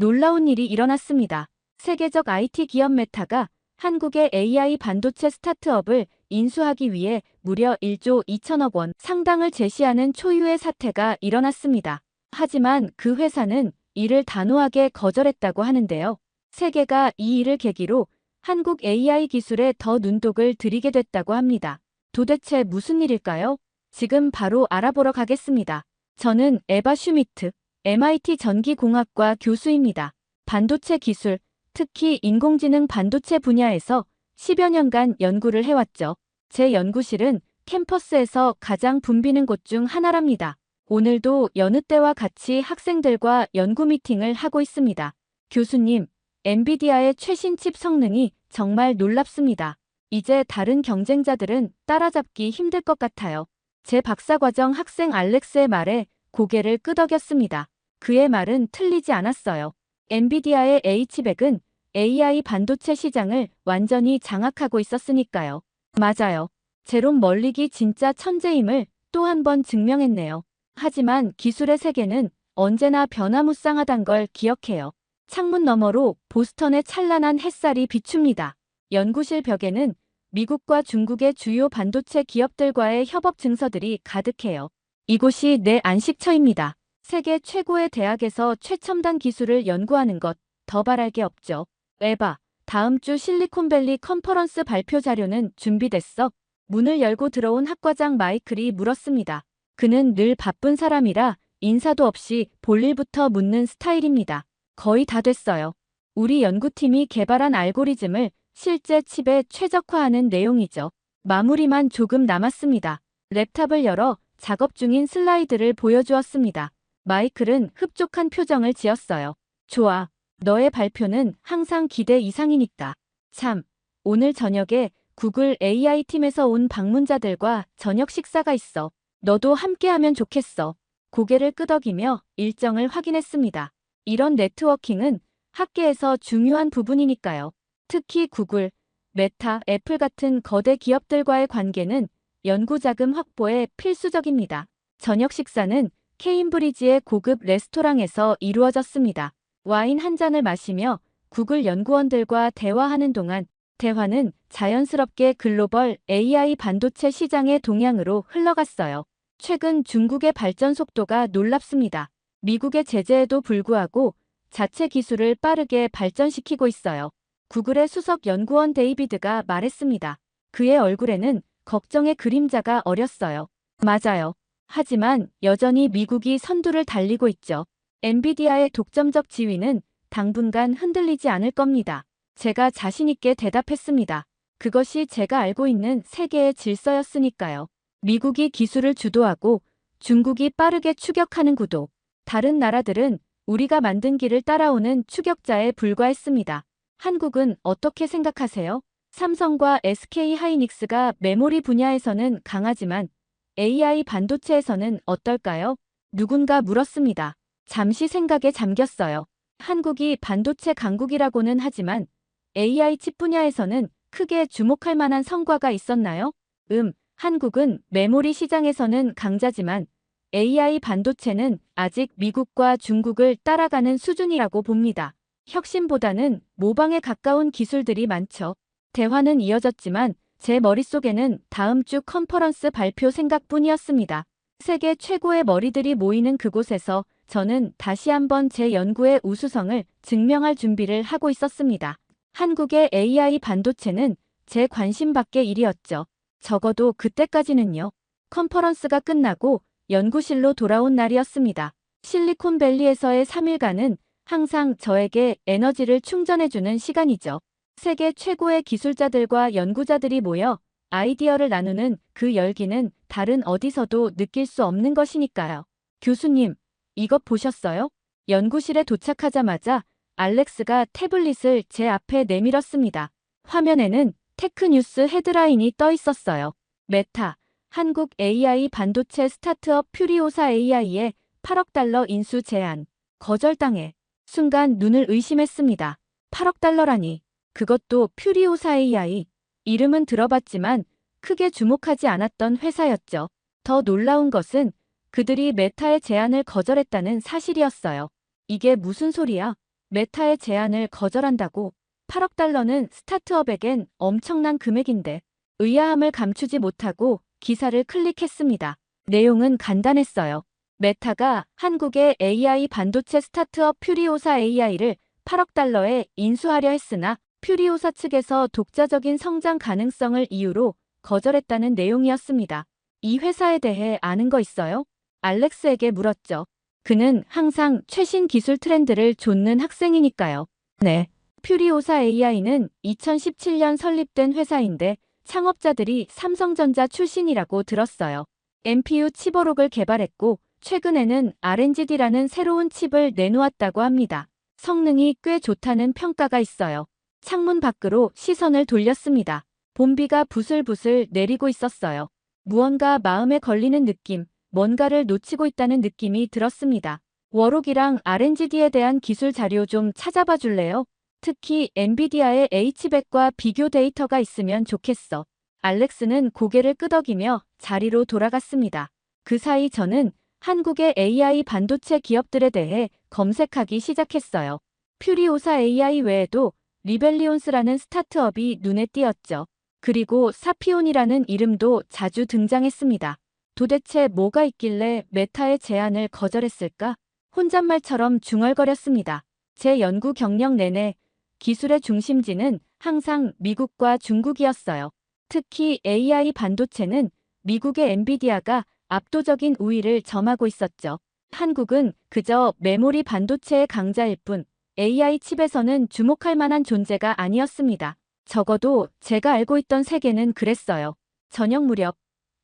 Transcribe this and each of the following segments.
놀라운 일이 일어났습니다. 세계적 IT 기업 메타가 한국의 AI 반도체 스타트업을 인수하기 위해 무려 1조 2천억 원 상당을 제시하는 초유의 사태가 일어났습니다. 하지만 그 회사는 이를 단호하게 거절했다고 하는데요. 세계가 이 일을 계기로 한국 AI 기술에 더 눈독을 들이게 됐다고 합니다. 도대체 무슨 일일까요? 지금 바로 알아보러 가겠습니다. 저는 에바 슈미트, MIT 전기공학과 교수입니다. 반도체 기술, 특히 인공지능 반도체 분야에서 10여 년간 연구를 해왔죠. 제 연구실은 캠퍼스에서 가장 붐비는 곳 중 하나랍니다. 오늘도 여느 때와 같이 학생들과 연구 미팅을 하고 있습니다. 교수님, 엔비디아의 최신 칩 성능이 정말 놀랍습니다. 이제 다른 경쟁자들은 따라잡기 힘들 것 같아요. 제 박사과정 학생 알렉스의 말에 고개를 끄덕였습니다. 그의 말은 틀리지 않았어요. 엔비디아의 H백은 AI 반도체 시장을 완전히 장악하고 있었으니까요. 맞아요. 제롬 멀릭이 진짜 천재임을 또 한 번 증명했네요. 하지만 기술의 세계는 언제나 변화무쌍하단 걸 기억해요. 창문 너머로 보스턴의 찬란한 햇살이 비춥니다. 연구실 벽에는 미국과 중국의 주요 반도체 기업들과의 협업 증서들이 가득해요. 이곳이 내 안식처입니다. 세계 최고의 대학에서 최첨단 기술을 연구하는 것, 더 바랄 게 없죠. 에바, 다음 주 실리콘밸리 컨퍼런스 발표 자료는 준비됐어? 문을 열고 들어온 학과장 마이클이 물었습니다. 그는 늘 바쁜 사람이라 인사도 없이 볼일부터 묻는 스타일입니다. 거의 다 됐어요. 우리 연구팀이 개발한 알고리즘을 실제 칩에 최적화하는 내용이죠. 마무리만 조금 남았습니다. 랩탑을 열어 작업 중인 슬라이드를 보여주었습니다. 마이클은 흡족한 표정을 지었어요. 좋아. 너의 발표는 항상 기대 이상이니까. 참, 오늘 저녁에 구글 AI 팀에서 온 방문자들과 저녁 식사가 있어. 너도 함께하면 좋겠어. 고개를 끄덕이며 일정을 확인했습니다. 이런 네트워킹은 학계에서 중요한 부분이니까요. 특히 구글, 메타, 애플 같은 거대 기업들과의 관계는 연구 자금 확보에 필수적입니다. 저녁 식사는 케임브리지의 고급 레스토랑에서 이루어졌습니다. 와인 한 잔을 마시며 구글 연구원들과 대화하는 동안 대화는 자연스럽게 글로벌 AI 반도체 시장의 동향으로 흘러갔어요. 최근 중국의 발전 속도가 놀랍습니다. 미국의 제재에도 불구하고 자체 기술을 빠르게 발전시키고 있어요. 구글의 수석 연구원 데이비드가 말했습니다. 그의 얼굴에는 걱정의 그림자가 어렸어요. 맞아요. 하지만 여전히 미국이 선두를 달리고 있죠. 엔비디아의 독점적 지위는 당분간 흔들리지 않을 겁니다. 제가 자신있게 대답했습니다. 그것이 제가 알고 있는 세계의 질서였으니까요. 미국이 기술을 주도하고 중국이 빠르게 추격하는 구도. 다른 나라들은 우리가 만든 길을 따라오는 추격자에 불과했습니다. 한국은 어떻게 생각하세요? 삼성과 SK 하이닉스가 메모리 분야에서는 강하지만 AI 반도체에서는 어떨까요? 누군가 물었습니다. 잠시 생각에 잠겼어요. 한국이 반도체 강국이라고는 하지만 AI 칩 분야에서는 크게 주목할 만한 성과가 있었나요? 한국은 메모리 시장에서는 강자지만 AI 반도체는 아직 미국과 중국을 따라가는 수준이라고 봅니다. 혁신보다는 모방에 가까운 기술들이 많죠. 대화는 이어졌지만 제 머릿속에는 다음 주 컨퍼런스 발표 생각뿐이었습니다. 세계 최고의 머리들이 모이는 그곳에서 저는 다시 한번 제 연구의 우수성을 증명할 준비를 하고 있었습니다. 한국의 AI 반도체는 제 관심 밖의 일이었죠. 적어도 그때까지는요. 컨퍼런스가 끝나고 연구실로 돌아온 날이었습니다. 실리콘밸리에서의 3일간은 항상 저에게 에너지를 충전해주는 시간이죠. 세계 최고의 기술자들과 연구자들이 모여 아이디어를 나누는 그 열기는 다른 어디서도 느낄 수 없는 것이니까요. 교수님, 이것 보셨어요? 연구실에 도착하자마자 알렉스가 태블릿을 제 앞에 내밀었습니다. 화면에는 테크뉴스 헤드라인이 떠 있었어요. 메타, 한국 AI 반도체 스타트업 퓨리오사 AI의 8억 달러 인수 제안. 거절당해. 순간 눈을 의심했습니다. 8억 달러라니. 그것도 퓨리오사 AI. 이름은 들어봤지만 크게 주목하지 않았던 회사였죠. 더 놀라운 것은 그들이 메타의 제안을 거절했다는 사실이었어요. 이게 무슨 소리야? 메타의 제안을 거절한다고. 8억 달러는 스타트업에겐 엄청난 금액인데 의아함을 감추지 못하고 기사를 클릭했습니다. 내용은 간단했어요. 메타가 한국의 AI 반도체 스타트업 퓨리오사 AI를 8억 달러에 인수하려 했으나 퓨리오사 측에서 독자적인 성장 가능성을 이유로 거절했다는 내용이었습니다. 이 회사에 대해 아는 거 있어요? 알렉스에게 물었죠. 그는 항상 최신 기술 트렌드를 좇는 학생이니까요. 네. 퓨리오사 AI는 2017년 설립된 회사인데 창업자들이 삼성전자 출신이라고 들었어요. NPU 칩오록을 개발했고 최근에는 RNGD라는 새로운 칩을 내놓았다고 합니다. 성능이 꽤 좋다는 평가가 있어요. 창문 밖으로 시선을 돌렸습니다. 봄비가 부슬부슬 내리고 있었어요. 무언가 마음에 걸리는 느낌, 뭔가를 놓치고 있다는 느낌이 들었습니다. 워록이랑 RNGD에 대한 기술 자료 좀 찾아봐 줄래요? 특히 엔비디아의 H백과 비교 데이터가 있으면 좋겠어. 알렉스는 고개를 끄덕이며 자리로 돌아갔습니다. 그 사이 저는 한국의 AI 반도체 기업들에 대해 검색하기 시작했어요. 퓨리오사 AI 외에도 리벨리온스라는 스타트업이 눈에 띄었죠. 그리고 사피온이라는 이름도 자주 등장했습니다. 도대체 뭐가 있길래 메타의 제안을 거절했을까? 혼잣말처럼 중얼거렸습니다. 제 연구 경력 내내 기술의 중심지는 항상 미국과 중국이었어요. 특히 AI 반도체는 미국의 엔비디아가 압도적인 우위를 점하고 있었죠. 한국은 그저 메모리 반도체의 강자일 뿐 AI 칩에서는 주목할 만한 존재가 아니었습니다. 적어도 제가 알고 있던 세계는 그랬어요. 저녁 무렵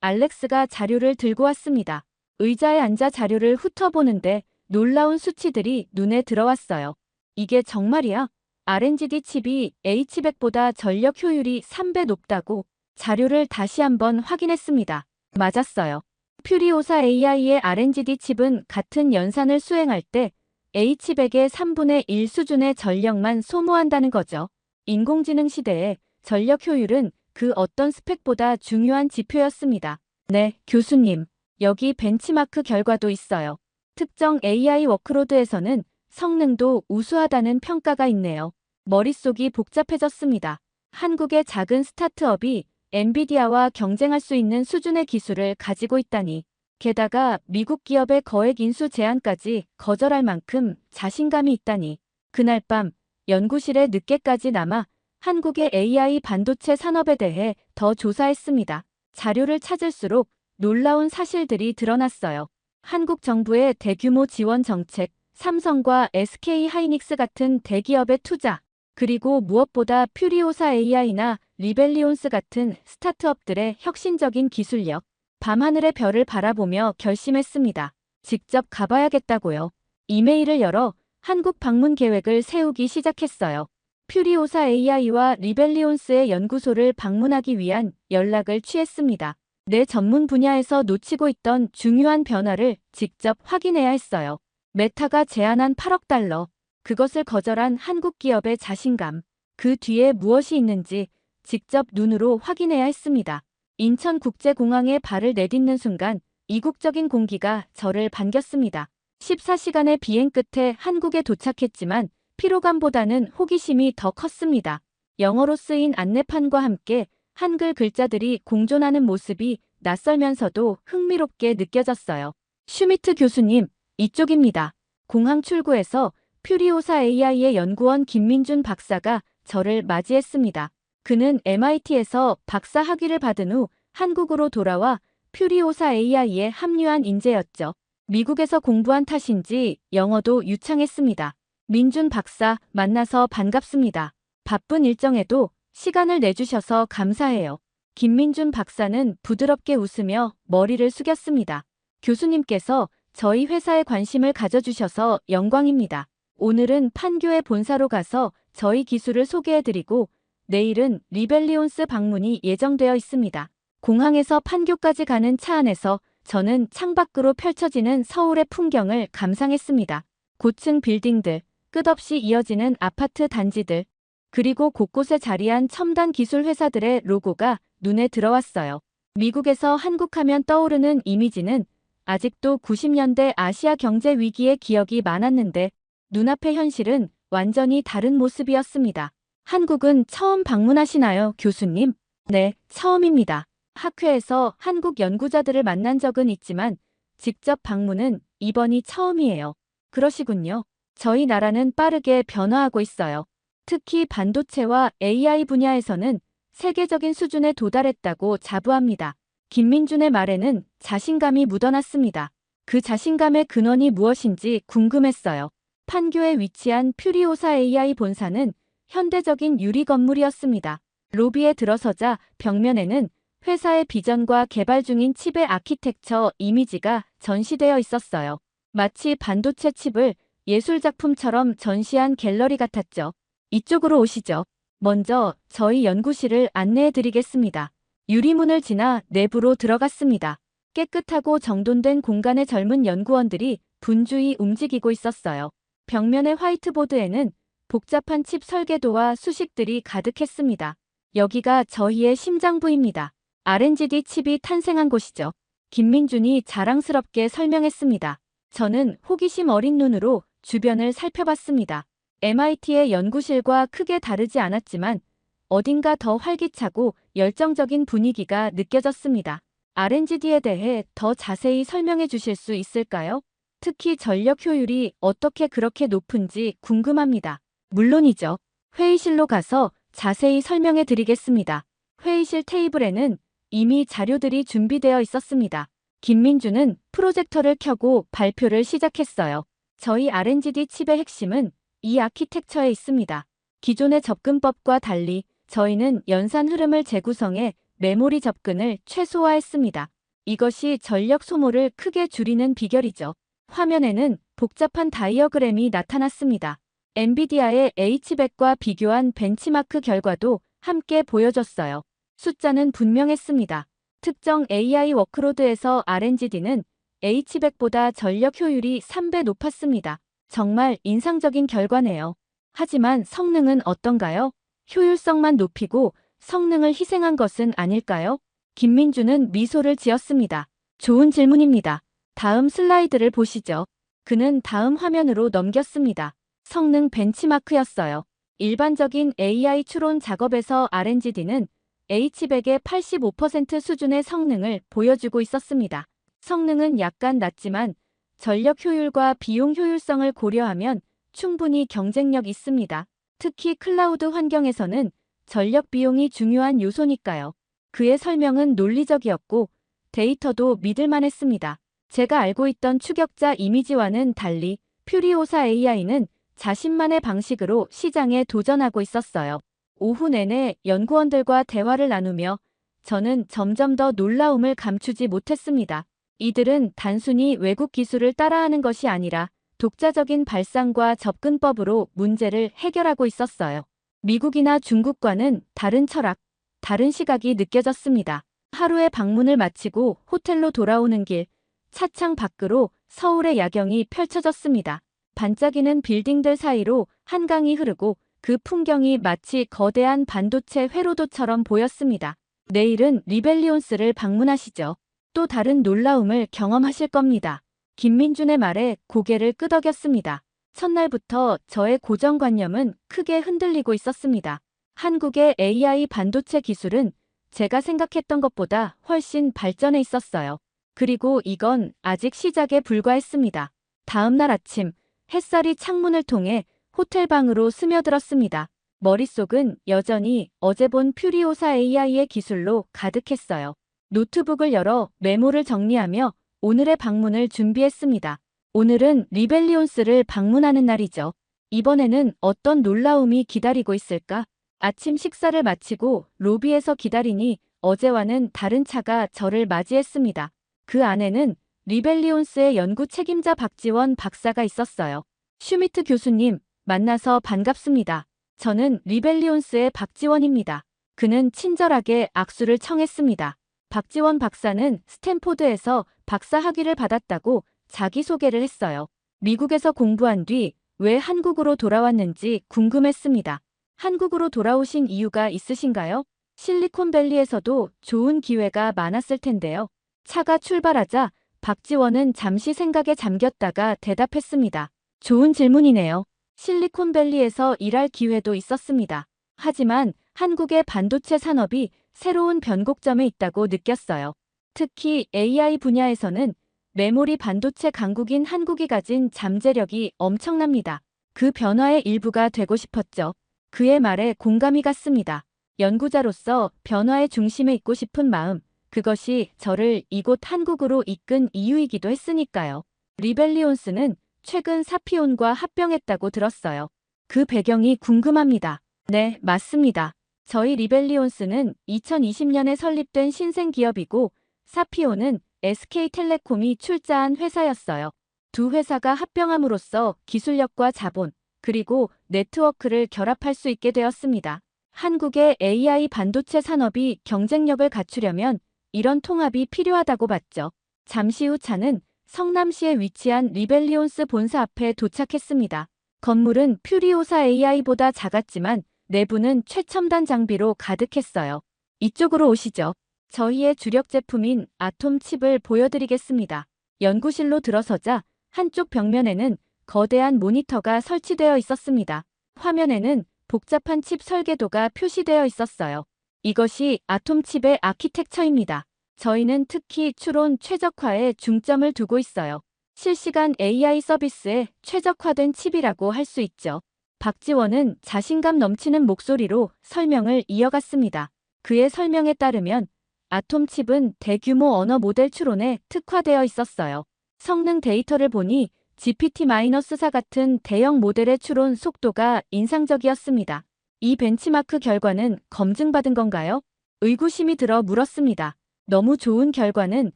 알렉스가 자료를 들고 왔습니다. 의자에 앉아 자료를 훑어보는데 놀라운 수치들이 눈에 들어왔어요. 이게 정말이야? RNGD 칩이 H백보다 전력 효율이 3배 높다고. 자료를 다시 한번 확인했습니다. 맞았어요. 퓨리오사 AI의 RNGD 칩은 같은 연산을 수행할 때 H백의 3분의 1 수준의 전력만 소모한다는 거죠. 인공지능 시대에 전력 효율은 그 어떤 스펙보다 중요한 지표였습니다. 네, 교수님. 여기 벤치마크 결과도 있어요. 특정 AI 워크로드에서는 성능도 우수하다는 평가가 있네요. 머릿속이 복잡해졌습니다. 한국의 작은 스타트업이 엔비디아와 경쟁할 수 있는 수준의 기술을 가지고 있다니. 게다가 미국 기업의 거액 인수 제안까지 거절할 만큼 자신감이 있다니. 그날 밤 연구실에 늦게까지 남아 한국의 AI 반도체 산업에 대해 더 조사했습니다. 자료를 찾을수록 놀라운 사실들이 드러났어요. 한국 정부의 대규모 지원 정책, 삼성과 SK 하이닉스 같은 대기업의 투자, 그리고 무엇보다 퓨리오사 AI나 리벨리온스 같은 스타트업들의 혁신적인 기술력, 밤하늘의 별을 바라보며 결심했습니다. 직접 가봐야겠다고요. 이메일을 열어 한국 방문 계획을 세우기 시작했어요. 퓨리오사 AI와 리벨리온스의 연구소를 방문하기 위한 연락을 취했습니다. 내 전문 분야에서 놓치고 있던 중요한 변화를 직접 확인해야 했어요. 메타가 제안한 8억 달러. 그것을 거절한 한국 기업의 자신감. 그 뒤에 무엇이 있는지 직접 눈으로 확인해야 했습니다. 인천국제공항에 발을 내딛는 순간 이국적인 공기가 저를 반겼습니다. 14시간의 비행 끝에 한국에 도착했지만 피로감보다는 호기심이 더 컸습니다. 영어로 쓰인 안내판과 함께 한글 글자들이 공존하는 모습이 낯설면서도 흥미롭게 느껴졌어요. 슈미트 교수님, 이쪽입니다. 공항 출구에서 퓨리오사 AI의 연구원 김민준 박사가 저를 맞이했습니다. 그는 MIT에서 박사 학위를 받은 후 한국으로 돌아와 퓨리오사 AI에 합류한 인재였죠. 미국에서 공부한 탓인지 영어도 유창했습니다. 민준 박사, 만나서 반갑습니다. 바쁜 일정에도 시간을 내주셔서 감사해요. 김민준 박사는 부드럽게 웃으며 머리를 숙였습니다. 교수님께서 저희 회사에 관심을 가져주셔서 영광입니다. 오늘은 판교의 본사로 가서 저희 기술을 소개해드리고 내일은 리벨리온스 방문이 예정되어 있습니다. 공항에서 판교까지 가는 차 안에서 저는 창밖으로 펼쳐지는 서울의 풍경을 감상했습니다. 고층 빌딩들, 끝없이 이어지는 아파트 단지들, 그리고 곳곳에 자리한 첨단 기술 회사들의 로고가 눈에 들어왔어요. 미국에서 한국하면 떠오르는 이미지는 아직도 90년대 아시아 경제 위기의 기억이 많았는데 눈앞의 현실은 완전히 다른 모습이었습니다. 한국은 처음 방문하시나요, 교수님? 네, 처음입니다. 학회에서 한국 연구자들을 만난 적은 있지만 직접 방문은 이번이 처음이에요. 그러시군요. 저희 나라는 빠르게 변화하고 있어요. 특히 반도체와 AI 분야에서는 세계적인 수준에 도달했다고 자부합니다. 김민준의 말에는 자신감이 묻어났습니다. 그 자신감의 근원이 무엇인지 궁금했어요. 판교에 위치한 퓨리오사 AI 본사는 현대적인 유리 건물이었습니다. 로비에 들어서자 벽면에는 회사의 비전과 개발 중인 칩의 아키텍처 이미지가 전시되어 있었어요. 마치 반도체 칩을 예술작품처럼 전시한 갤러리 같았죠. 이쪽으로 오시죠. 먼저 저희 연구실을 안내해 드리겠습니다. 유리문을 지나 내부로 들어갔습니다. 깨끗하고 정돈된 공간의 젊은 연구원들이 분주히 움직이고 있었어요. 벽면의 화이트보드에는 복잡한 칩 설계도와 수식들이 가득했습니다. 여기가 저희의 심장부입니다. R&D 칩이 탄생한 곳이죠. 김민준이 자랑스럽게 설명했습니다. 저는 호기심 어린 눈으로 주변을 살펴봤습니다. MIT의 연구실과 크게 다르지 않았지만 어딘가 더 활기차고 열정적인 분위기가 느껴졌습니다. R&D에 대해 더 자세히 설명해 주실 수 있을까요? 특히 전력 효율이 어떻게 그렇게 높은지 궁금합니다. 물론이죠. 회의실로 가서 자세히 설명해 드리겠습니다. 회의실 테이블에는 이미 자료들이 준비되어 있었습니다. 김민주는 프로젝터를 켜고 발표를 시작했어요. 저희 R&D 칩의 핵심은 이 아키텍처에 있습니다. 기존의 접근법과 달리 저희는 연산 흐름을 재구성해 메모리 접근을 최소화했습니다. 이것이 전력 소모를 크게 줄이는 비결이죠. 화면에는 복잡한 다이어그램이 나타났습니다. 엔비디아의 H100과 비교한 벤치마크 결과도 함께 보여줬어요. 숫자는 분명했습니다. 특정 AI 워크로드에서 R&D는 H100보다 전력 효율이 3배 높았습니다. 정말 인상적인 결과네요. 하지만 성능은 어떤가요? 효율성만 높이고 성능을 희생한 것은 아닐까요? 김민주는 미소를 지었습니다. 좋은 질문입니다. 다음 슬라이드를 보시죠. 그는 다음 화면으로 넘겼습니다. 성능 벤치마크였어요. 일반적인 AI 추론 작업에서 R&D는 H100의 85% 수준의 성능을 보여주고 있었습니다. 성능은 약간 낮지만 전력 효율과 비용 효율성을 고려하면 충분히 경쟁력 있습니다. 특히 클라우드 환경에서는 전력 비용이 중요한 요소니까요. 그의 설명은 논리적이었고 데이터도 믿을만했습니다. 제가 알고 있던 추격자 이미지와는 달리 퓨리오사 AI는 자신만의 방식으로 시장에 도전하고 있었어요. 오후 내내 연구원들과 대화를 나누며 저는 점점 더 놀라움을 감추지 못했습니다. 이들은 단순히 외국 기술을 따라하는 것이 아니라 독자적인 발상과 접근법으로 문제를 해결하고 있었어요. 미국이나 중국과는 다른 철학, 다른 시각이 느껴졌습니다. 하루의 방문을 마치고 호텔로 돌아오는 길, 차창 밖으로 서울의 야경이 펼쳐졌습니다. 반짝이는 빌딩들 사이로 한강이 흐르고 그 풍경이 마치 거대한 반도체 회로도처럼 보였습니다. 내일은 리벨리온스를 방문하시죠. 또 다른 놀라움을 경험하실 겁니다. 김민준의 말에 고개를 끄덕였습니다. 첫날부터 저의 고정관념은 크게 흔들리고 있었습니다. 한국의 AI 반도체 기술은 제가 생각했던 것보다 훨씬 발전해 있었어요. 그리고 이건 아직 시작에 불과했습니다. 다음 날 아침, 햇살이 창문을 통해 호텔 방으로 스며들었습니다. 머릿속은 여전히 어제 본 퓨리오사 AI의 기술로 가득했어요. 노트북을 열어 메모를 정리하며 오늘의 방문을 준비했습니다. 오늘은 리벨리온스를 방문하는 날이죠. 이번에는 어떤 놀라움이 기다리고 있을까? 아침 식사를 마치고 로비에서 기다리니 어제와는 다른 차가 저를 맞이했습니다. 그 안에는 리벨리온스의 연구 책임자 박지원 박사가 있었어요. 슈미트 교수님, 만나서 반갑습니다. 저는 리벨리온스의 박지원입니다. 그는 친절하게 악수를 청했습니다. 박지원 박사는 스탠포드에서 박사 학위를 받았다고 자기소개를 했어요. 미국에서 공부한 뒤 왜 한국으로 돌아왔는지 궁금했습니다. 한국으로 돌아오신 이유가 있으신가요? 실리콘밸리에서도 좋은 기회가 많았을 텐데요. 차가 출발하자 박지원은 잠시 생각에 잠겼다가 대답했습니다. 좋은 질문이네요. 실리콘밸리에서 일할 기회도 있었습니다. 하지만 한국의 반도체 산업이 새로운 변곡점에 있다고 느꼈어요. 특히 AI 분야에서는 메모리 반도체 강국인 한국이 가진 잠재력이 엄청납니다. 그 변화의 일부가 되고 싶었죠. 그의 말에 공감이 갔습니다. 연구자로서 변화의 중심에 있고 싶은 마음, 그것이 저를 이곳 한국으로 이끈 이유이기도 했으니까요. 리벨리온스는 최근 사피온과 합병했다고 들었어요. 그 배경이 궁금합니다. 네, 맞습니다. 저희 리벨리온스는 2020년에 설립된 신생 기업이고 사피온은 SK텔레콤이 출자한 회사였어요. 두 회사가 합병함으로써 기술력과 자본, 그리고 네트워크를 결합할 수 있게 되었습니다. 한국의 AI 반도체 산업이 경쟁력을 갖추려면 이런 통합이 필요하다고 봤죠. 잠시 후 차는 성남시에 위치한 리벨리온스 본사 앞에 도착했습니다. 건물은 퓨리오사 AI보다 작았지만 내부는 최첨단 장비로 가득했어요. 이쪽으로 오시죠. 저희의 주력 제품인 아톰 칩을 보여드리겠습니다. 연구실로 들어서자 한쪽 벽면에는 거대한 모니터가 설치되어 있었습니다. 화면에는 복잡한 칩 설계도가 표시되어 있었어요. 이것이 아톰 칩의 아키텍처입니다. 저희는 특히 추론 최적화에 중점을 두고 있어요. 실시간 AI 서비스에 최적화된 칩이라고 할 수 있죠. 박지원은 자신감 넘치는 목소리로 설명을 이어갔습니다. 그의 설명에 따르면 아톰 칩은 대규모 언어 모델 추론에 특화되어 있었어요. 성능 데이터를 보니 GPT-4 같은 대형 모델의 추론 속도가 인상적이었습니다. 이 벤치마크 결과는 검증받은 건가요? 의구심이 들어 물었습니다. 너무 좋은 결과는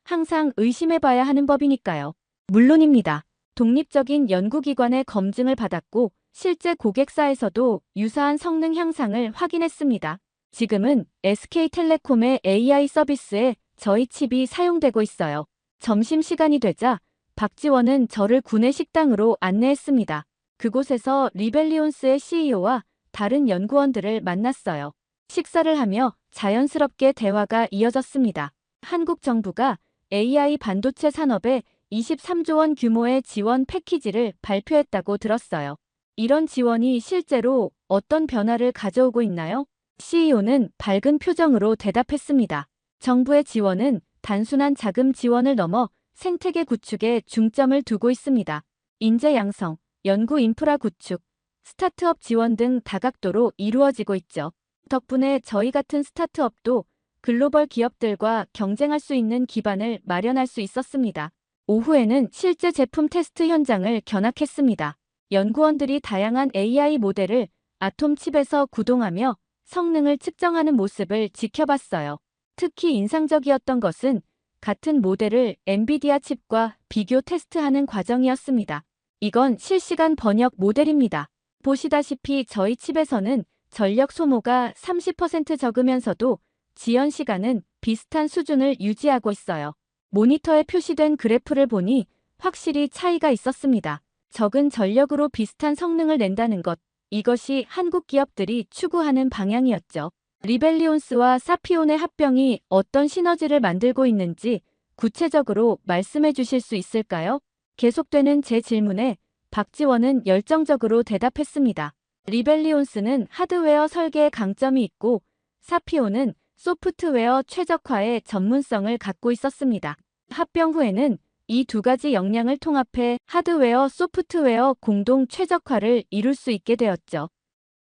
항상 의심해봐야 하는 법이니까요. 물론입니다. 독립적인 연구기관의 검증을 받았고 실제 고객사에서도 유사한 성능 향상을 확인했습니다. 지금은 SK텔레콤의 AI 서비스에 저희 칩이 사용되고 있어요. 점심시간이 되자 박지원은 저를 구내 식당으로 안내했습니다. 그곳에서 리벨리온스의 CEO와 다른 연구원들을 만났어요. 식사를 하며 자연스럽게 대화가 이어졌습니다. 한국 정부가 AI 반도체 산업에 23조 원 규모의 지원 패키지를 발표했다고 들었어요. 이런 지원이 실제로 어떤 변화를 가져오고 있나요? CEO는 밝은 표정으로 대답했습니다. 정부의 지원은 단순한 자금 지원을 넘어 생태계 구축에 중점을 두고 있습니다. 인재 양성, 연구 인프라 구축, 스타트업 지원 등 다각도로 이루어지고 있죠. 덕분에 저희 같은 스타트업도 글로벌 기업들과 경쟁할 수 있는 기반을 마련할 수 있었습니다. 오후에는 실제 제품 테스트 현장을 견학했습니다. 연구원들이 다양한 AI 모델을 아톰 칩에서 구동하며 성능을 측정하는 모습을 지켜봤어요. 특히 인상적이었던 것은 같은 모델을 엔비디아 칩과 비교 테스트하는 과정이었습니다. 이건 실시간 번역 모델입니다. 보시다시피 저희 칩에서는 전력 소모가 30% 적으면서도 지연 시간은 비슷한 수준을 유지하고 있어요. 모니터에 표시된 그래프를 보니 확실히 차이가 있었습니다. 적은 전력으로 비슷한 성능을 낸다는 것, 이것이 한국 기업들이 추구하는 방향이었죠. 리벨리온스와 사피온의 합병이 어떤 시너지를 만들고 있는지 구체적으로 말씀해 주실 수 있을까요? 계속되는 제 질문에 박지원은 열정적으로 대답했습니다. 리벨리온스는 하드웨어 설계에 강점이 있고 사피온은 소프트웨어 최적화의 전문성을 갖고 있었습니다. 합병 후에는 이 두 가지 역량을 통합해 하드웨어, 소프트웨어 공동 최적화를 이룰 수 있게 되었죠.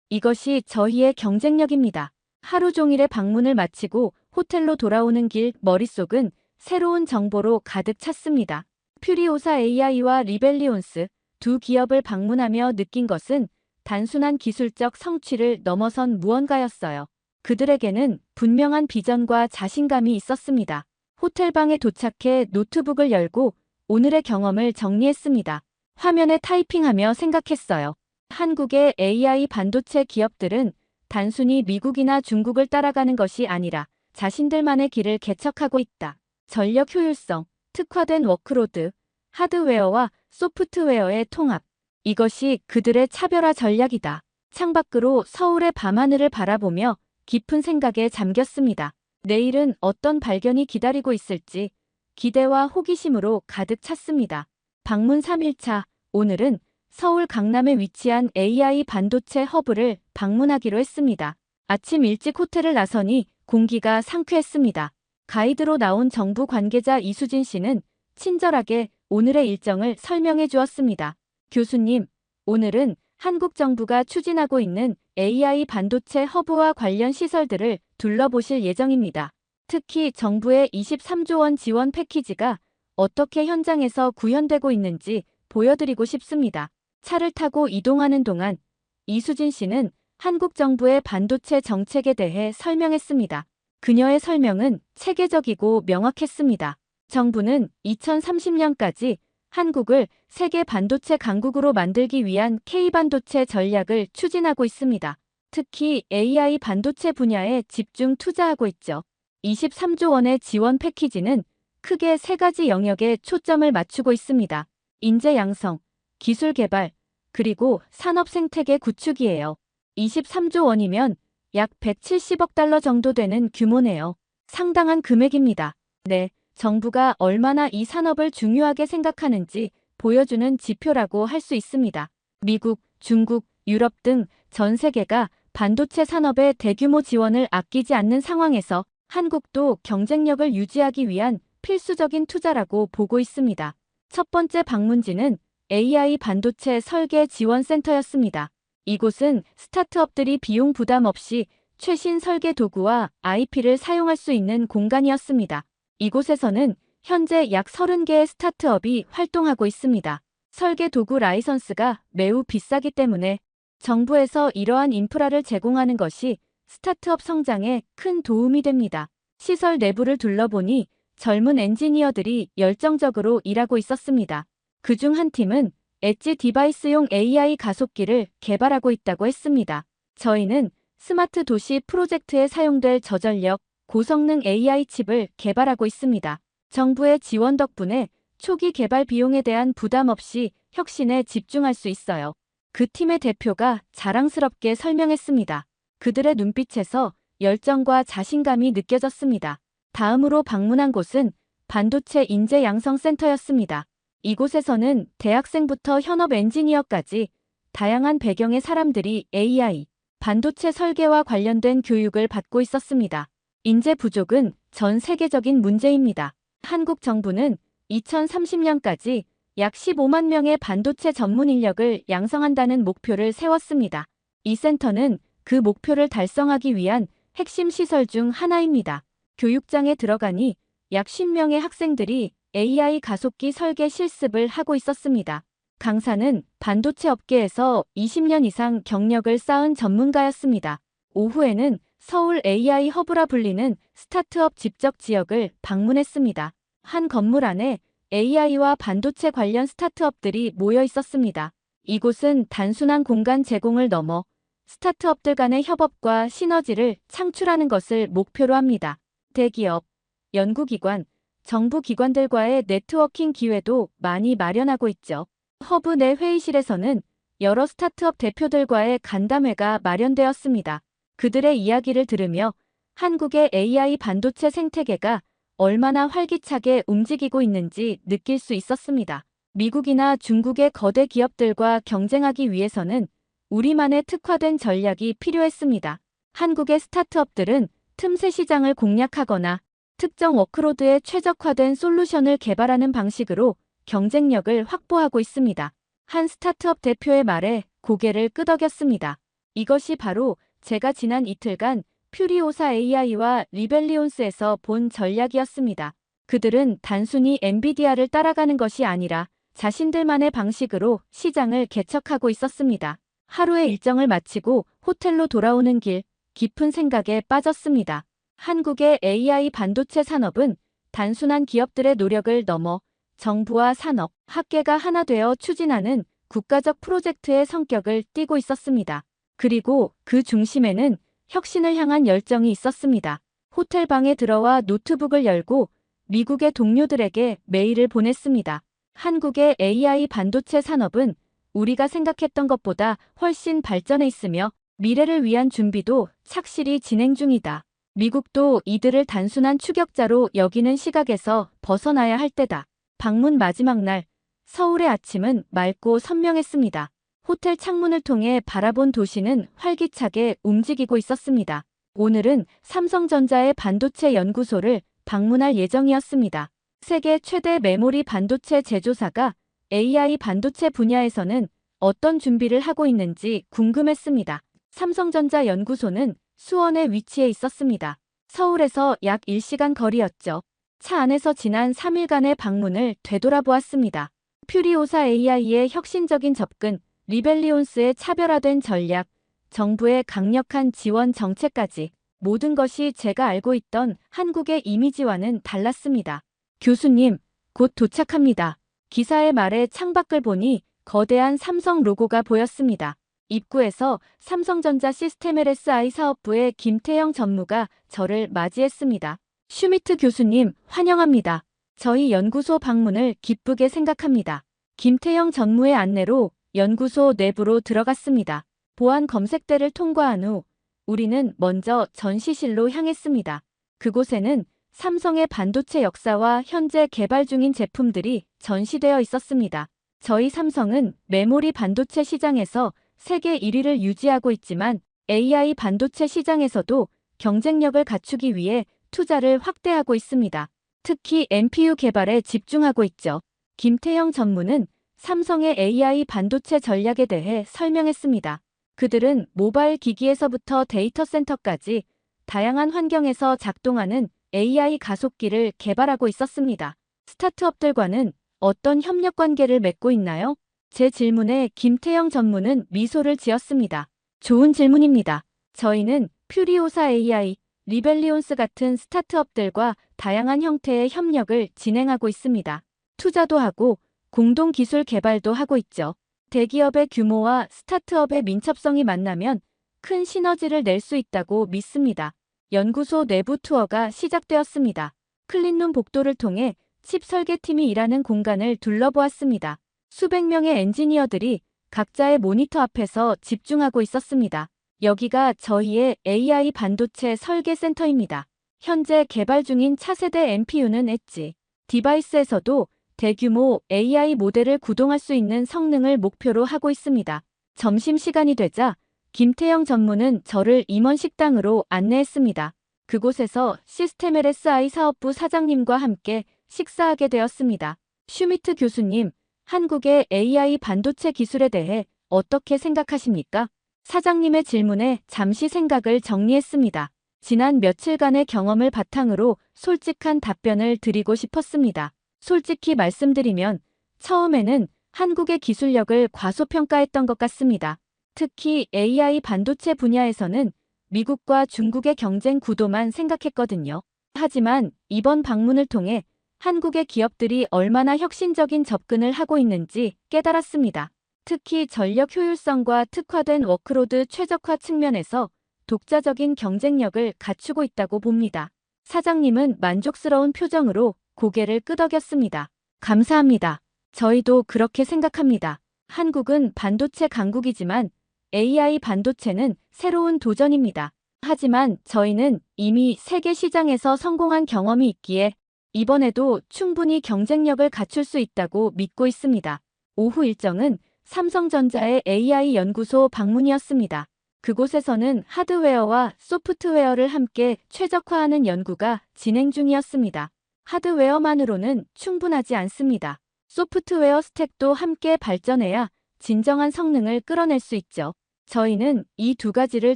이것이 저희의 경쟁력입니다. 하루 종일의 방문을 마치고 호텔로 돌아오는 길 머릿속은 새로운 정보로 가득 찼습니다. 퓨리오사 AI와 리벨리온스 두 기업을 방문하며 느낀 것은 단순한 기술적 성취를 넘어선 무언가였어요. 그들에게는 분명한 비전과 자신감이 있었습니다. 호텔방에 도착해 노트북을 열고 오늘의 경험을 정리했습니다. 화면에 타이핑하며 생각했어요. 한국의 AI 반도체 기업들은 단순히 미국이나 중국을 따라가는 것이 아니라 자신들만의 길을 개척하고 있다. 전력 효율성, 특화된 워크로드, 하드웨어와 소프트웨어의 통합. 이것이 그들의 차별화 전략이다. 창밖으로 서울의 밤하늘을 바라보며 깊은 생각에 잠겼습니다. 내일은 어떤 발견이 기다리고 있을지 기대와 호기심으로 가득 찼습니다. 방문 3일차, 오늘은 서울 강남에 위치한 AI 반도체 허브를 방문하기로 했습니다. 아침 일찍 호텔을 나서니 공기가 상쾌했습니다. 가이드로 나온 정부 관계자 이수진 씨는 친절하게 오늘의 일정을 설명해 주었습니다. 교수님, 오늘은 한국 정부가 추진하고 있는 AI 반도체 허브와 관련 시설들을 둘러보실 예정입니다. 특히 정부의 23조 원 지원 패키지가 어떻게 현장에서 구현되고 있는지 보여드리고 싶습니다. 차를 타고 이동하는 동안 이수진 씨는 한국 정부의 반도체 정책에 대해 설명했습니다. 그녀의 설명은 체계적이고 명확했습니다. 정부는 2030년까지 한국을 세계 반도체 강국으로 만들기 위한 K반도체 전략을 추진하고 있습니다. 특히 AI 반도체 분야에 집중 투자하고 있죠. 23조 원의 지원 패키지는 크게 세 가지 영역에 초점을 맞추고 있습니다. 인재 양성, 기술 개발, 그리고 산업 생태계 구축이에요. 23조 원이면 약 170억 달러 정도 되는 규모네요. 상당한 금액입니다. 네, 정부가 얼마나 이 산업을 중요하게 생각하는지 보여주는 지표라고 할 수 있습니다. 미국, 중국, 유럽 등 전 세계가 반도체 산업에 대규모 지원을 아끼지 않는 상황에서 한국도 경쟁력을 유지하기 위한 필수적인 투자라고 보고 있습니다. 첫 번째 방문지는 AI 반도체 설계 지원센터였습니다. 이곳은 스타트업들이 비용 부담 없이 최신 설계 도구와 IP를 사용할 수 있는 공간이었습니다. 이곳에서는 현재 약 30개의 스타트업이 활동하고 있습니다. 설계 도구 라이선스가 매우 비싸기 때문에 정부에서 이러한 인프라를 제공하는 것이 스타트업 성장에 큰 도움이 됩니다. 시설 내부를 둘러보니 젊은 엔지니어들이 열정적으로 일하고 있었습니다. 그중 한 팀은 엣지 디바이스용 AI 가속기를 개발하고 있다고 했습니다. 저희는 스마트 도시 프로젝트에 사용될 저전력, 고성능 AI 칩을 개발하고 있습니다. 정부의 지원 덕분에 초기 개발 비용에 대한 부담 없이 혁신에 집중할 수 있어요. 그 팀의 대표가 자랑스럽게 설명했습니다. 그들의 눈빛에서 열정과 자신감이 느껴졌습니다. 다음으로 방문한 곳은 반도체 인재 양성 센터였습니다. 이곳에서는 대학생부터 현업 엔지니어까지 다양한 배경의 사람들이 AI, 반도체 설계와 관련된 교육을 받고 있었습니다. 인재 부족은 전 세계적인 문제입니다. 한국 정부는 2030년까지 약 15만 명의 반도체 전문 인력을 양성한다는 목표를 세웠습니다. 이 센터는 그 목표를 달성하기 위한 핵심 시설 중 하나입니다. 교육장에 들어가니 약 10명의 학생들이 AI 가속기 설계 실습을 하고 있었습니다. 강사는 반도체 업계에서 20년 이상 경력을 쌓은 전문가였습니다. 오후에는 서울 AI 허브라 불리는 스타트업 집적 지역을 방문했습니다. 한 건물 안에 AI와 반도체 관련 스타트업들이 모여 있었습니다. 이곳은 단순한 공간 제공을 넘어 스타트업들 간의 협업과 시너지를 창출하는 것을 목표로 합니다. 대기업, 연구기관, 정부 기관들과의 네트워킹 기회도 많이 마련하고 있죠. 허브 내 회의실에서는 여러 스타트업 대표들과의 간담회가 마련되었습니다. 그들의 이야기를 들으며 한국의 AI 반도체 생태계가 얼마나 활기차게 움직이고 있는지 느낄 수 있었습니다. 미국이나 중국의 거대 기업들과 경쟁하기 위해서는 우리만의 특화된 전략이 필요했습니다. 한국의 스타트업들은 틈새 시장을 공략하거나 특정 워크로드에 최적화된 솔루션을 개발하는 방식으로 경쟁력을 확보하고 있습니다. 한 스타트업 대표의 말에 고개를 끄덕였습니다. 이것이 바로 제가 지난 이틀간 퓨리오사 AI와 리벨리온스에서 본 전략이었습니다. 그들은 단순히 엔비디아를 따라가는 것이 아니라 자신들만의 방식으로 시장을 개척하고 있었습니다. 하루의 일정을 마치고 호텔로 돌아오는 길, 깊은 생각에 빠졌습니다. 한국의 AI 반도체 산업은 단순한 기업들의 노력을 넘어 정부와 산업, 학계가 하나 되어 추진하는 국가적 프로젝트의 성격을 띠고 있었습니다. 그리고 그 중심에는 혁신을 향한 열정이 있었습니다. 호텔 방에 들어와 노트북을 열고 미국의 동료들에게 메일을 보냈습니다. 한국의 AI 반도체 산업은 우리가 생각했던 것보다 훨씬 발전해 있으며 미래를 위한 준비도 착실히 진행 중이다. 미국도 이들을 단순한 추격자로 여기는 시각에서 벗어나야 할 때다. 방문 마지막 날, 서울의 아침은 맑고 선명했습니다. 호텔 창문을 통해 바라본 도시는 활기차게 움직이고 있었습니다. 오늘은 삼성전자의 반도체 연구소를 방문할 예정이었습니다. 세계 최대 메모리 반도체 제조사가 AI 반도체 분야에서는 어떤 준비를 하고 있는지 궁금했습니다. 삼성전자 연구소는 수원에 위치해 있었습니다. 서울에서 약 1시간 거리였죠. 차 안에서 지난 3일간의 방문을 되돌아보았습니다. 퓨리오사 AI의 혁신적인 접근, 리벨리온스의 차별화된 전략, 정부의 강력한 지원 정책까지 모든 것이 제가 알고 있던 한국의 이미지와는 달랐습니다. 교수님, 곧 도착합니다. 기사의 말에 창밖을 보니 거대한 삼성 로고가 보였습니다. 입구에서 삼성전자 시스템 LSI 사업부의 김태영 전무가 저를 맞이했습니다. 슈미트 교수님, 환영합니다. 저희 연구소 방문을 기쁘게 생각합니다. 김태영 전무의 안내로 연구소 내부로 들어갔습니다. 보안 검색대를 통과한 후 우리는 먼저 전시실로 향했습니다. 그곳에는 삼성의 반도체 역사와 현재 개발 중인 제품들이 전시되어 있었습니다. 저희 삼성은 메모리 반도체 시장에서 세계 1위를 유지하고 있지만 AI 반도체 시장에서도 경쟁력을 갖추기 위해 투자를 확대하고 있습니다. 특히 NPU 개발에 집중하고 있죠. 김태영 전무는 삼성의 AI 반도체 전략에 대해 설명했습니다. 그들은 모바일 기기에서부터 데이터 센터까지 다양한 환경에서 작동하는 AI 가속기를 개발하고 있었습니다. 스타트업들과는 어떤 협력 관계를 맺고 있나요? 제 질문에 김태영 전무는 미소를 지었습니다. 좋은 질문입니다. 저희는 퓨리오사 AI, 리벨리온스 같은 스타트업들과 다양한 형태의 협력을 진행하고 있습니다. 투자도 하고 공동 기술 개발도 하고 있죠. 대기업의 규모와 스타트업의 민첩성이 만나면 큰 시너지를 낼 수 있다고 믿습니다. 연구소 내부 투어가 시작되었습니다. 클린룸 복도를 통해 칩 설계팀이 일하는 공간을 둘러보았습니다. 수백 명의 엔지니어들이 각자의 모니터 앞에서 집중하고 있었습니다. 여기가 저희의 AI 반도체 설계 센터입니다. 현재 개발 중인 차세대 NPU는 엣지 디바이스에서도 대규모 AI 모델을 구동할 수 있는 성능을 목표로 하고 있습니다. 점심시간이 되자 김태영 전무는 저를 임원 식당으로 안내했습니다. 그곳에서 시스템 LSI 사업부 사장님과 함께 식사하게 되었습니다. 슈미트 교수님, 한국의 AI 반도체 기술에 대해 어떻게 생각하십니까? 사장님의 질문에 잠시 생각을 정리했습니다. 지난 며칠간의 경험을 바탕으로 솔직한 답변을 드리고 싶었습니다. 솔직히 말씀드리면 처음에는 한국의 기술력을 과소평가했던 것 같습니다. 특히 AI 반도체 분야에서는 미국과 중국의 경쟁 구도만 생각했거든요. 하지만 이번 방문을 통해 한국의 기업들이 얼마나 혁신적인 접근을 하고 있는지 깨달았습니다. 특히 전력 효율성과 특화된 워크로드 최적화 측면에서 독자적인 경쟁력을 갖추고 있다고 봅니다. 사장님은 만족스러운 표정으로 고개를 끄덕였습니다. 감사합니다. 저희도 그렇게 생각합니다. 한국은 반도체 강국이지만 AI 반도체는 새로운 도전입니다. 하지만 저희는 이미 세계 시장에서 성공한 경험이 있기에 이번에도 충분히 경쟁력을 갖출 수 있다고 믿고 있습니다. 오후 일정은 삼성전자의 AI 연구소 방문이었습니다. 그곳에서는 하드웨어와 소프트웨어를 함께 최적화하는 연구가 진행 중이었습니다. 하드웨어만으로는 충분하지 않습니다. 소프트웨어 스택도 함께 발전해야 진정한 성능을 끌어낼 수 있죠. 저희는 이 두 가지를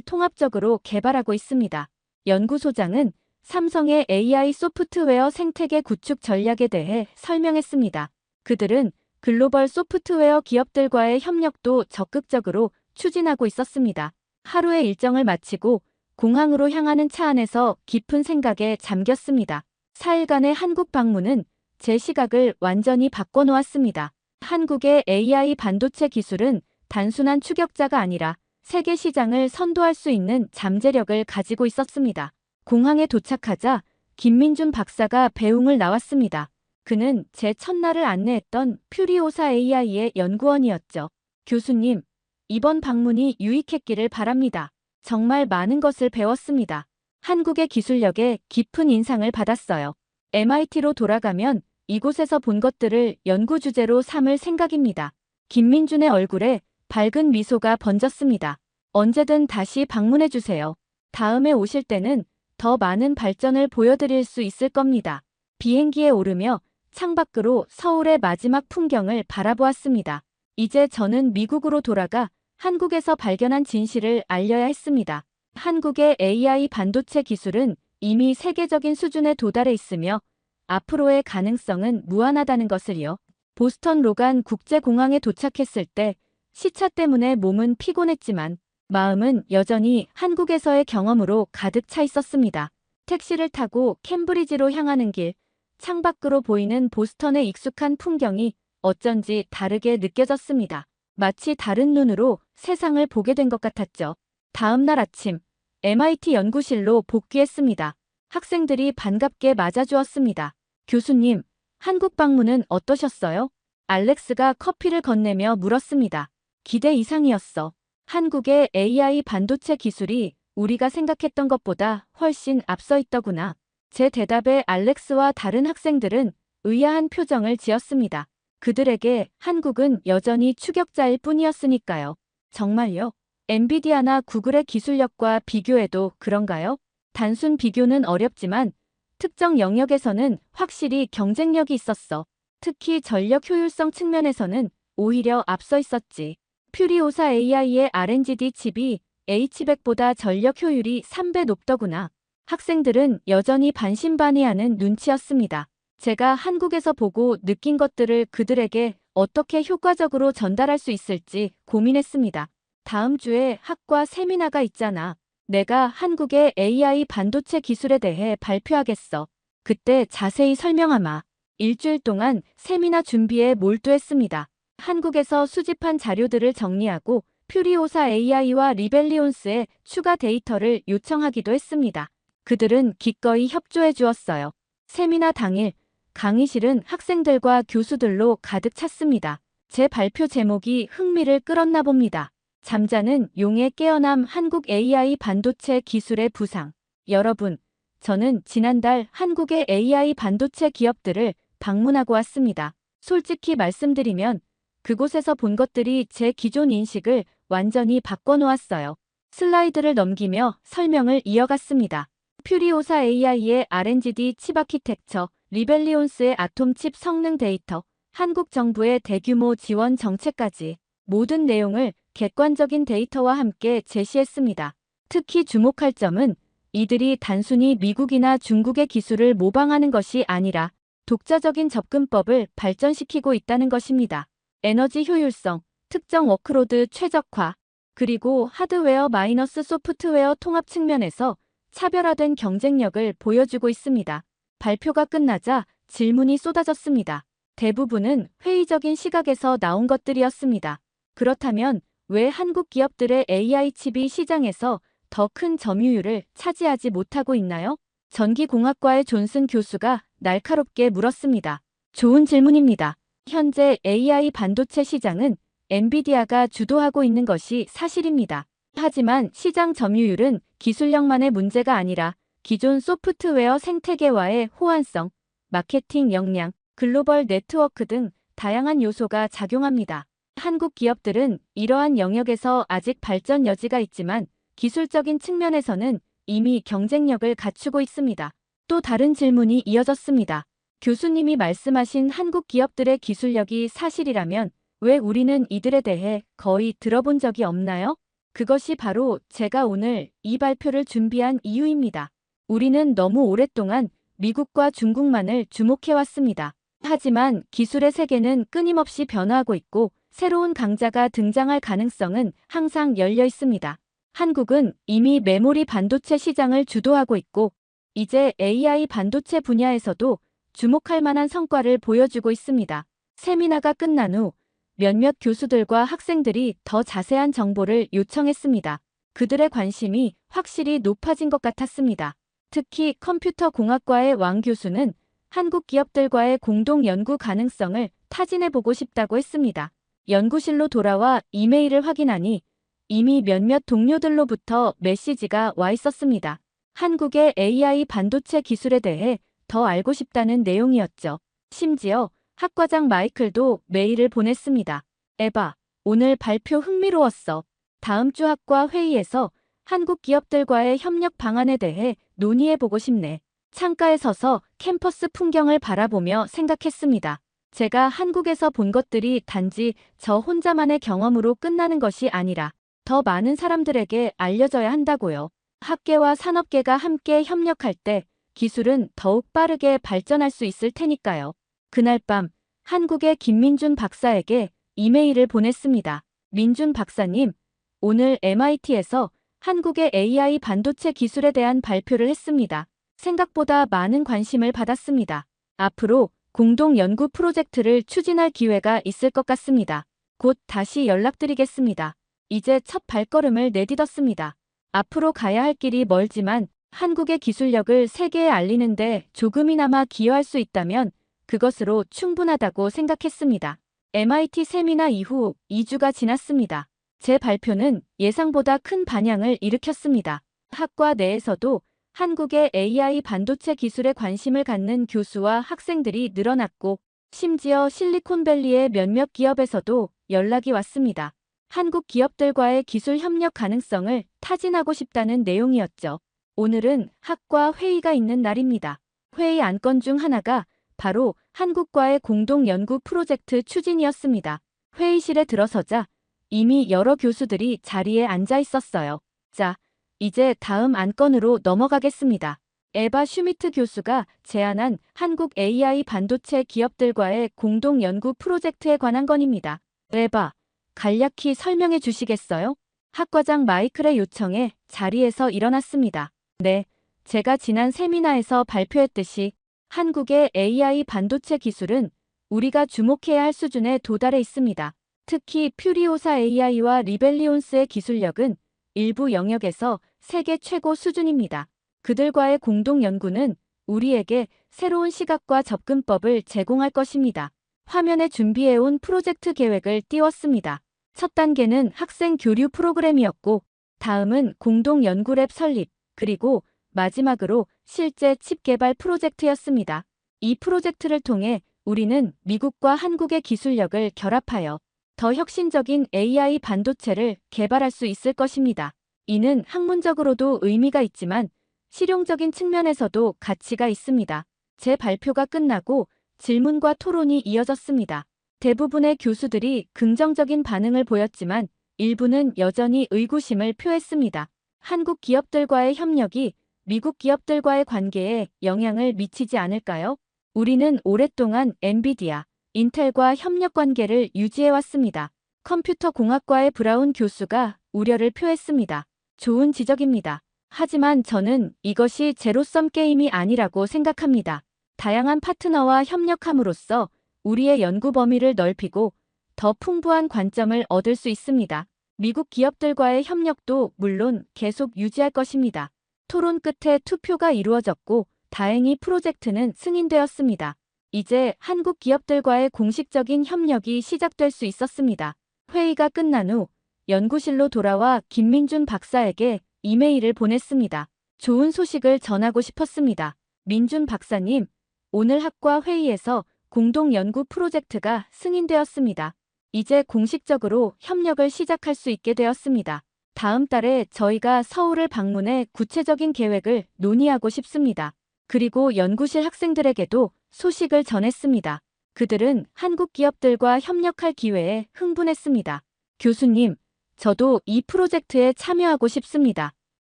통합적으로 개발하고 있습니다. 연구소장은 삼성의 AI 소프트웨어 생태계 구축 전략에 대해 설명했습니다. 그들은 글로벌 소프트웨어 기업들과의 협력도 적극적으로 추진하고 있었습니다. 하루의 일정을 마치고 공항으로 향하는 차 안에서 깊은 생각에 잠겼습니다. 4일간의 한국 방문은 제 시각을 완전히 바꿔놓았습니다. 한국의 AI 반도체 기술은 단순한 추격자가 아니라 세계 시장을 선도할 수 있는 잠재력을 가지고 있었습니다. 공항에 도착하자 김민준 박사가 배웅을 나왔습니다. 그는 제 첫날을 안내했던 퓨리오사 AI의 연구원이었죠. 교수님, 이번 방문이 유익했기를 바랍니다. 정말 많은 것을 배웠습니다. 한국의 기술력에 깊은 인상을 받았어요. MIT로 돌아가면 이곳에서 본 것들을 연구 주제로 삼을 생각입니다. 김민준의 얼굴에 밝은 미소가 번졌습니다. 언제든 다시 방문해 주세요. 다음에 오실 때는 더 많은 발전을 보여드릴 수 있을 겁니다. 비행기에 오르며 창밖으로 서울의 마지막 풍경을 바라보았습니다. 이제 저는 미국으로 돌아가 한국에서 발견한 진실을 알려야 했습니다. 한국의 AI 반도체 기술은 이미 세계적인 수준에 도달해 있으며 앞으로의 가능성은 무한하다는 것을요. 보스턴 로간 국제공항에 도착했을 때 시차 때문에 몸은 피곤했지만 마음은 여전히 한국에서의 경험으로 가득 차 있었습니다. 택시를 타고 캠브리지로 향하는 길, 창밖으로 보이는 보스턴의 익숙한 풍경이 어쩐지 다르게 느껴졌습니다. 마치 다른 눈으로 세상을 보게 된 것 같았죠. 다음 날 아침, MIT 연구실로 복귀했습니다. 학생들이 반갑게 맞아주었습니다. 교수님, 한국 방문은 어떠셨어요? 알렉스가 커피를 건네며 물었습니다. 기대 이상이었어. 한국의 AI 반도체 기술이 우리가 생각했던 것보다 훨씬 앞서 있더구나. 제 대답에 알렉스와 다른 학생들은 의아한 표정을 지었습니다. 그들에게 한국은 여전히 추격자일 뿐이었으니까요. 정말요? 엔비디아나 구글의 기술력과 비교해도 그런가요? 단순 비교는 어렵지만 특정 영역에서는 확실히 경쟁력이 있었어. 특히 전력 효율성 측면에서는 오히려 앞서 있었지. 퓨리오사 AI의 R&D 칩이 H100보다 전력 효율이 3배 높더구나. 학생들은 여전히 반신반의하는 눈치였습니다. 제가 한국에서 보고 느낀 것들을 그들에게 어떻게 효과적으로 전달할 수 있을지 고민했습니다. 다음 주에 학과 세미나가 있잖아. 내가 한국의 AI 반도체 기술에 대해 발표하겠어. 그때 자세히 설명하마. 일주일 동안 세미나 준비에 몰두했습니다. 한국에서 수집한 자료들을 정리하고 퓨리오사 AI와 리벨리온스의 추가 데이터를 요청하기도 했습니다. 그들은 기꺼이 협조해 주었어요. 세미나 당일, 강의실은 학생들과 교수들로 가득 찼습니다. 제 발표 제목이 흥미를 끌었나 봅니다. 잠자는 용의 깨어남 한국 AI 반도체 기술의 부상. 여러분, 저는 지난달 한국의 AI 반도체 기업들을 방문하고 왔습니다. 솔직히 말씀드리면 그곳에서 본 것들이 제 기존 인식을 완전히 바꿔놓았어요. 슬라이드를 넘기며 설명을 이어갔습니다. 퓨리오사 AI의 R&D 칩 아키텍처, 리벨리온스의 아톰칩 성능 데이터, 한국 정부의 대규모 지원 정책까지 모든 내용을 객관적인 데이터와 함께 제시했습니다. 특히 주목할 점은 이들이 단순히 미국이나 중국의 기술을 모방하는 것이 아니라 독자적인 접근법을 발전시키고 있다는 것입니다. 에너지 효율성, 특정 워크로드 최적화, 그리고 하드웨어 마이너스 소프트웨어 통합 측면에서 차별화된 경쟁력을 보여주고 있습니다. 발표가 끝나자 질문이 쏟아졌습니다. 대부분은 회의적인 시각에서 나온 것들이었습니다. 그렇다면 왜 한국 기업들의 AI 칩이 시장에서 더 큰 점유율을 차지하지 못하고 있나요? 전기공학과의 존슨 교수가 날카롭게 물었습니다. 좋은 질문입니다. 현재 AI 반도체 시장은 엔비디아가 주도하고 있는 것이 사실입니다. 하지만 시장 점유율은 기술력만의 문제가 아니라 기존 소프트웨어 생태계와의 호환성, 마케팅 역량, 글로벌 네트워크 등 다양한 요소가 작용합니다. 한국 기업들은 이러한 영역에서 아직 발전 여지가 있지만 기술적인 측면에서는 이미 경쟁력을 갖추고 있습니다. 또 다른 질문이 이어졌습니다. 교수님이 말씀하신 한국 기업들의 기술력이 사실이라면 왜 우리는 이들에 대해 거의 들어본 적이 없나요? 그것이 바로 제가 오늘 이 발표를 준비한 이유입니다. 우리는 너무 오랫동안 미국과 중국만을 주목해왔습니다. 하지만 기술의 세계는 끊임없이 변화하고 있고 새로운 강자가 등장할 가능성은 항상 열려 있습니다. 한국은 이미 메모리 반도체 시장을 주도하고 있고 이제 AI 반도체 분야에서도 주목할 만한 성과를 보여주고 있습니다. 세미나가 끝난 후 몇몇 교수들과 학생들이 더 자세한 정보를 요청했습니다. 그들의 관심이 확실히 높아진 것 같았습니다. 특히 컴퓨터 공학과의 왕 교수는 한국 기업들과의 공동 연구 가능성을 타진해보고 싶다고 했습니다. 연구실로 돌아와 이메일을 확인하니 이미 몇몇 동료들로부터 메시지가 와 있었습니다. 한국의 AI 반도체 기술에 대해 더 알고 싶다는 내용이었죠. 심지어 학과장 마이클도 메일을 보냈습니다. 에바, 오늘 발표 흥미로웠어. 다음 주 학과 회의에서 한국 기업들과의 협력 방안에 대해 논의해보고 싶네. 창가에 서서 캠퍼스 풍경을 바라보며 생각했습니다. 제가 한국에서 본 것들이 단지 저 혼자만의 경험으로 끝나는 것이 아니라 더 많은 사람들에게 알려져야 한다고요. 학계와 산업계가 함께 협력할 때 기술은 더욱 빠르게 발전할 수 있을 테니까요. 그날 밤 한국의 김민준 박사에게 이메일을 보냈습니다. 민준 박사님, 오늘 MIT에서 한국의 AI 반도체 기술에 대한 발표를 했습니다. 생각보다 많은 관심을 받았습니다. 앞으로 공동 연구 프로젝트를 추진할 기회가 있을 것 같습니다. 곧 다시 연락드리겠습니다. 이제 첫 발걸음을 내딛었습니다. 앞으로 가야 할 길이 멀지만 한국의 기술력을 세계에 알리는데 조금이나마 기여할 수 있다면 그것으로 충분하다고 생각했습니다. MIT 세미나 이후 2주가 지났습니다. 제 발표는 예상보다 큰 반향을 일으켰습니다. 학과 내에서도 한국의 AI 반도체 기술에 관심을 갖는 교수와 학생들이 늘어났고, 심지어 실리콘밸리의 몇몇 기업에서도 연락이 왔습니다. 한국 기업들과의 기술 협력 가능성을 타진하고 싶다는 내용이었죠. 오늘은 학과 회의가 있는 날입니다. 회의 안건 중 하나가 바로 한국과의 공동 연구 프로젝트 추진이었습니다. 회의실에 들어서자 이미 여러 교수들이 자리에 앉아 있었어요. 자, 이제 다음 안건으로 넘어가겠습니다. 에바 슈미트 교수가 제안한 한국 AI 반도체 기업들과의 공동 연구 프로젝트에 관한 건입니다. 에바, 간략히 설명해 주시겠어요? 학과장 마이클의 요청에 자리에서 일어났습니다. 네, 제가 지난 세미나에서 발표했듯이 한국의 AI 반도체 기술은 우리가 주목해야 할 수준에 도달해 있습니다. 특히 퓨리오사 AI와 리벨리온스의 기술력은 일부 영역에서 세계 최고 수준입니다. 그들과의 공동 연구는 우리에게 새로운 시각과 접근법을 제공할 것입니다. 화면에 준비해온 프로젝트 계획을 띄웠습니다. 첫 단계는 학생 교류 프로그램이었고, 다음은 공동 연구랩 설립, 그리고 마지막으로 실제 칩 개발 프로젝트였습니다. 이 프로젝트를 통해 우리는 미국과 한국의 기술력을 결합하여 더 혁신적인 AI 반도체를 개발할 수 있을 것입니다. 이는 학문적으로도 의미가 있지만 실용적인 측면에서도 가치가 있습니다. 제 발표가 끝나고 질문과 토론이 이어졌습니다. 대부분의 교수들이 긍정적인 반응을 보였지만 일부는 여전히 의구심을 표했습니다. 한국 기업들과의 협력이 미국 기업들과의 관계에 영향을 미치지 않을까요? 우리는 오랫동안 엔비디아, 인텔과 협력 관계를 유지해왔습니다. 컴퓨터 공학과의 브라운 교수가 우려를 표했습니다. 좋은 지적입니다. 하지만 저는 이것이 제로섬 게임이 아니라고 생각합니다. 다양한 파트너와 협력함으로써 우리의 연구 범위를 넓히고 더 풍부한 관점을 얻을 수 있습니다. 미국 기업들과의 협력도 물론 계속 유지할 것입니다. 토론 끝에 투표가 이루어졌고 다행히 프로젝트는 승인되었습니다. 이제 한국 기업들과의 공식적인 협력이 시작될 수 있었습니다. 회의가 끝난 후 연구실로 돌아와 김민준 박사에게 이메일을 보냈습니다. 좋은 소식을 전하고 싶었습니다. 민준 박사님, 오늘 학과 회의에서 공동 연구 프로젝트가 승인되었습니다. 이제 공식적으로 협력을 시작할 수 있게 되었습니다. 다음 달에 저희가 서울을 방문해 구체적인 계획을 논의하고 싶습니다. 그리고 연구실 학생들에게도 소식을 전했습니다. 그들은 한국 기업들과 협력할 기회에 흥분했습니다. 교수님, 저도 이 프로젝트에 참여하고 싶습니다.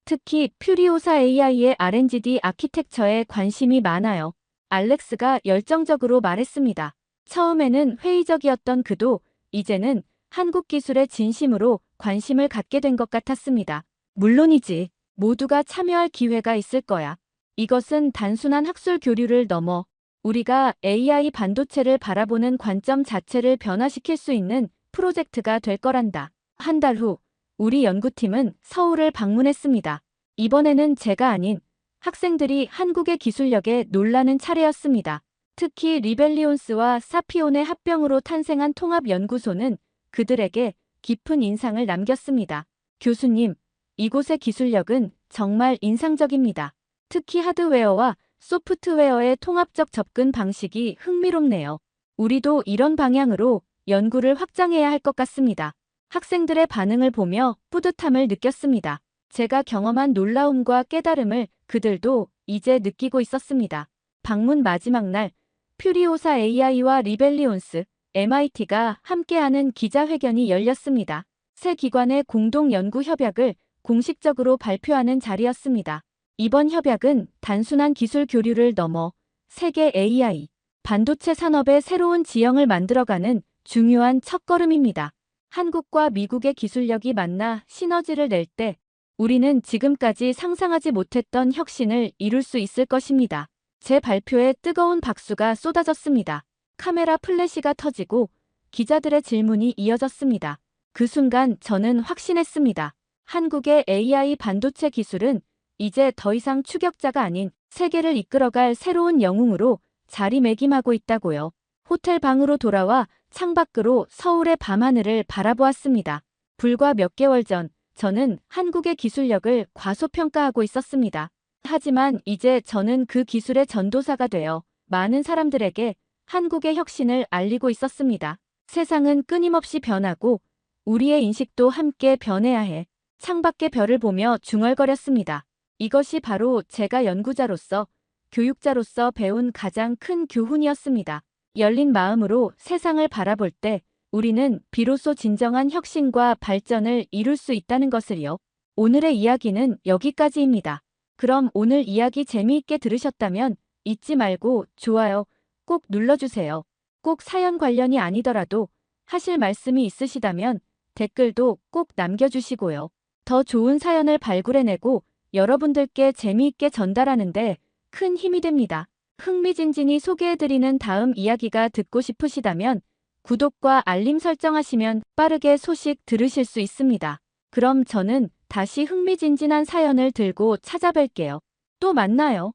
특히 퓨리오사 AI의 R&D 아키텍처에 관심이 많아요. 알렉스가 열정적으로 말했습니다. 처음에는 회의적이었던 그도 이제는 한국 기술에 진심으로 관심을 갖게 된 것 같았습니다. 물론이지. 모두가 참여할 기회가 있을 거야. 이것은 단순한 학술 교류를 넘어 우리가 AI 반도체를 바라보는 관점 자체를 변화시킬 수 있는 프로젝트가 될 거란다. 한 달 후 우리 연구팀은 서울을 방문했습니다. 이번에는 제가 아닌 학생들이 한국의 기술력에 놀라는 차례였습니다. 특히 리벨리온스와 사피온의 합병으로 탄생한 통합연구소는 그들에게 깊은 인상을 남겼습니다. 교수님, 이곳의 기술력은 정말 인상적입니다. 특히 하드웨어와 소프트웨어의 통합적 접근 방식이 흥미롭네요. 우리도 이런 방향으로 연구를 확장해야 할 것 같습니다. 학생들의 반응을 보며 뿌듯함을 느꼈습니다. 제가 경험한 놀라움과 깨달음을 그들도 이제 느끼고 있었습니다. 방문 마지막 날, 퓨리오사 AI와 리벨리온스, MIT가 함께하는 기자회견이 열렸습니다. 세 기관의 공동 연구 협약을 공식적으로 발표하는 자리였습니다. 이번 협약은 단순한 기술 교류를 넘어 세계 AI, 반도체 산업의 새로운 지형을 만들어가는 중요한 첫걸음입니다. 한국과 미국의 기술력이 만나 시너지를 낼 때 우리는 지금까지 상상하지 못했던 혁신을 이룰 수 있을 것입니다. 제 발표에 뜨거운 박수가 쏟아졌습니다. 카메라 플래시가 터지고 기자들의 질문이 이어졌습니다. 그 순간 저는 확신했습니다. 한국의 AI 반도체 기술은 이제 더 이상 추격자가 아닌 세계를 이끌어갈 새로운 영웅으로 자리매김하고 있다고요. 호텔 방으로 돌아와 창밖으로 서울의 밤하늘을 바라보았습니다. 불과 몇 개월 전 저는 한국의 기술력을 과소평가하고 있었습니다. 하지만 이제 저는 그 기술의 전도사가 되어 많은 사람들에게 한국의 혁신을 알리고 있었습니다. 세상은 끊임없이 변하고 우리의 인식도 함께 변해야 해. 창밖의 별을 보며 중얼거렸습니다. 이것이 바로 제가 연구자로서, 교육자로서 배운 가장 큰 교훈이었습니다. 열린 마음으로 세상을 바라볼 때 우리는 비로소 진정한 혁신과 발전을 이룰 수 있다는 것을요. 오늘의 이야기는 여기까지입니다. 그럼 오늘 이야기 재미있게 들으셨다면 잊지 말고 좋아요 꼭 눌러주세요. 꼭 사연 관련이 아니더라도 하실 말씀이 있으시다면 댓글도 꼭 남겨주시고요. 더 좋은 사연을 발굴해내고 여러분들께 재미있게 전달하는데 큰 힘이 됩니다. 흥미진진히 소개해드리는 다음 이야기가 듣고 싶으시다면 구독과 알림 설정하시면 빠르게 소식 들으실 수 있습니다. 그럼 저는 다시 흥미진진한 사연을 들고 찾아뵐게요. 또 만나요.